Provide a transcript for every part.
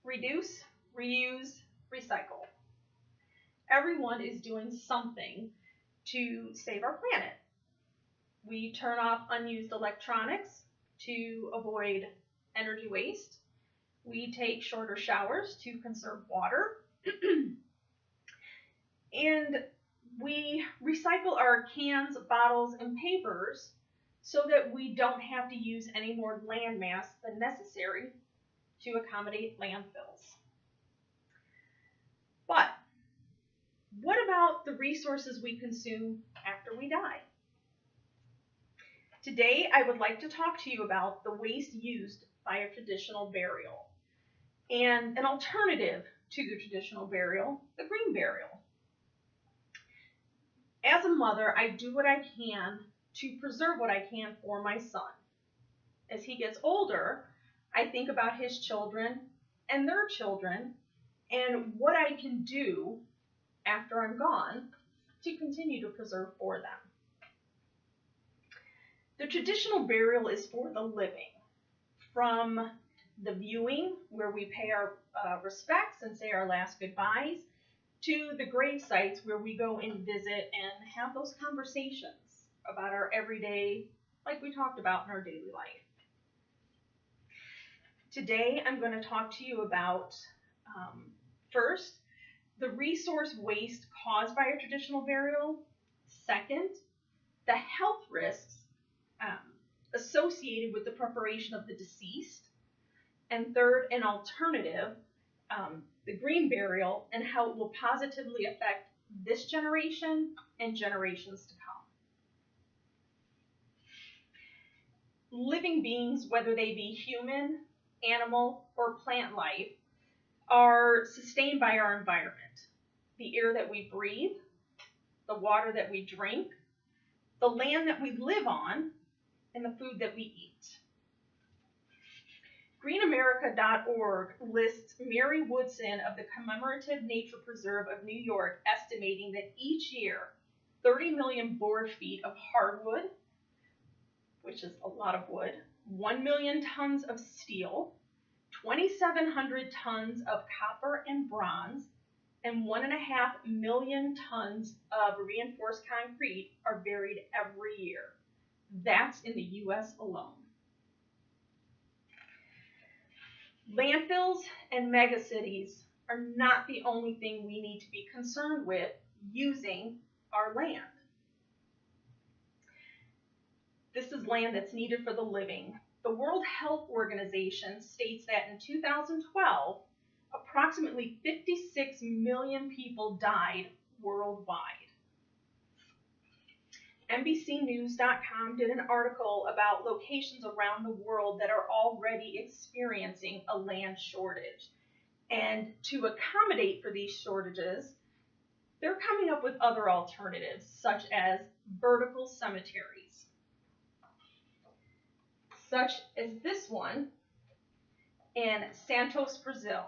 Reduce, reuse, recycle. Everyone is doing something to save our planet. We turn off unused electronics to avoid energy waste. We take shorter showers to conserve water. And we recycle our cans, bottles, and papers so that we don't have to use any more land mass than necessary to accommodate landfills. But what about the resources we consume after we die? Today, I would like to talk to you about the waste used by a traditional burial and an alternative to the traditional burial, the green burial. As a mother, I do what I can to preserve what I can for my son. As he gets older, I think about his children and their children and what I can do after I'm gone to continue to preserve for them. The traditional burial is for the living, from the viewing, where we pay our respects and say our last goodbyes, to the grave sites where we go and visit and have those conversations about our everyday, like we talked about in our daily life. Today, I'm going to talk to you about, first, the resource waste caused by a traditional burial. Second, the health risks associated with the preparation of the deceased. And third, an alternative, the green burial, and how it will positively affect this generation and generations to come. Living beings, whether they be human, animal, or plant life, are sustained by our environment. The air that we breathe, the water that we drink, the land that we live on, and the food that we eat. GreenAmerica.org lists Mary Woodson of the Commemorative Nature Preserve of New York, estimating that each year 30 million board feet of hardwood, which is a lot of wood, 1 million tons of steel, 2,700 tons of copper and bronze, and 1.5 million tons of reinforced concrete are buried every year. That's in the U.S. alone. Landfills and megacities are not the only thing we need to be concerned with using our land. This is land that's needed for the living. The World Health Organization states that in 2012, approximately 56 million people died worldwide. NBCnews.com did an article about locations around the world that are already experiencing a land shortage. And to accommodate for these shortages, they're coming up with other alternatives, such as vertical cemeteries, such as this one in Santos, Brazil.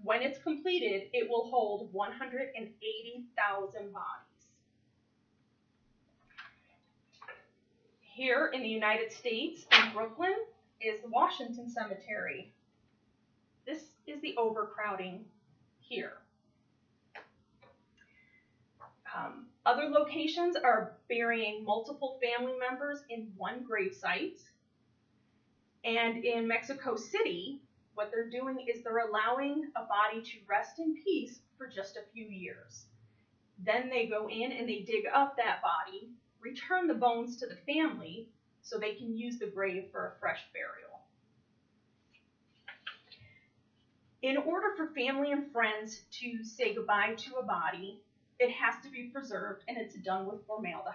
When it's completed, it will hold 180,000 bodies. Here in the United States, in Brooklyn, is the Washington Cemetery. This is the overcrowding here. Other locations are burying multiple family members in one grave site. And in Mexico City, what they're doing is they're allowing a body to rest in peace for just a few years. Then they go in and they dig up that body, return the bones to the family so they can use the grave for a fresh burial. In order for family and friends to say goodbye to a body, it has to be preserved, and it's done with formaldehyde.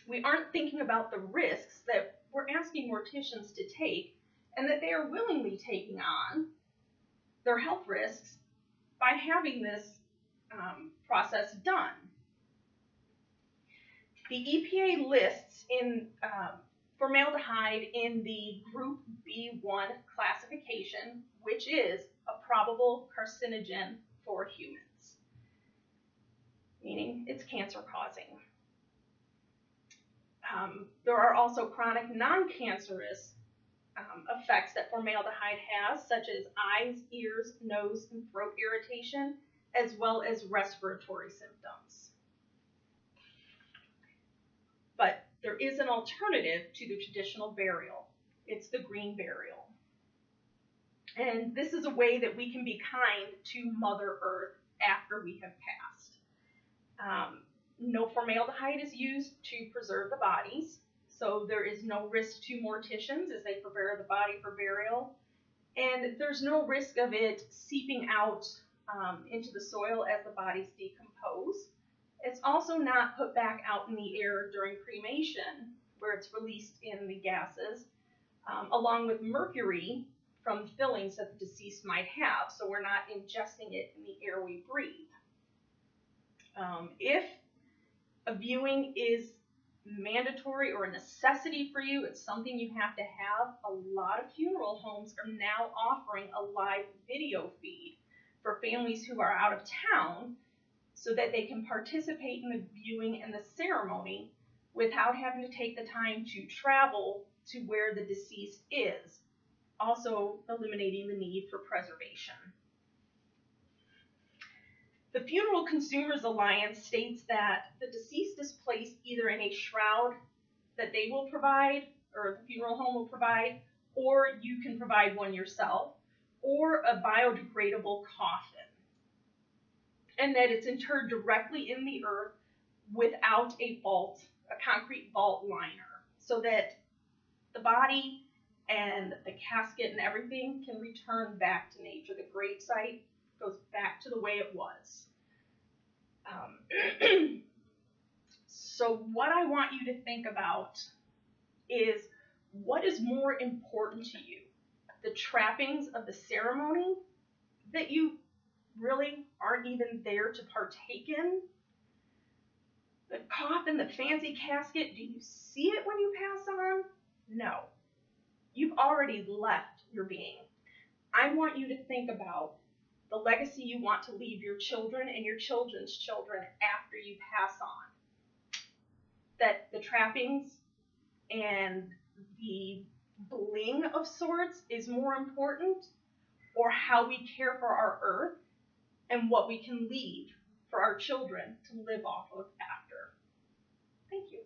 We aren't thinking about the risks that we're asking morticians to take and that they are willingly taking on, their health risks, by having this process done. The EPA lists in formaldehyde in the Group B1 classification, which is a probable carcinogen for humans, meaning it's cancer-causing. There are also chronic non-cancerous effects that formaldehyde has, such as eyes, ears, nose, and throat irritation, as well as respiratory symptoms. But there is an alternative to the traditional burial. It's the green burial. And this is a way that we can be kind to Mother Earth after we have passed. No formaldehyde is used to preserve the bodies, so there is no risk to morticians as they prepare the body for burial. And there's no risk of it seeping out into the soil as the bodies decompose. It's also not put back out in the air during cremation, where it's released in the gases, along with mercury from fillings that the deceased might have, so we're not ingesting it in the air we breathe. If a viewing is mandatory or a necessity for you, it's something you have to have, a lot of funeral homes are now offering a live video feed for families who are out of town so that they can participate in the viewing and the ceremony without having to take the time to travel to where the deceased is, also eliminating the need for preservation. The Funeral Consumers Alliance states that the deceased is placed either in a shroud that they will provide, or the funeral home will provide, or you can provide one yourself, or a biodegradable coffin, and that it's interred directly in the earth without a concrete vault liner, so that the body and the casket and everything can return back to nature. The gravesite goes back to the way it was. So what I want you to think about is, what is more important to you? The trappings of the ceremony that you really aren't even there to partake in? The coffin, the fancy casket, do you see it when you pass on? No. You've already left your being. I want you to think about the legacy you want to leave your children and your children's children after you pass on. That the trappings and the bling of sorts is more important, or how we care for our earth and what we can leave for our children to live off of after. Thank you.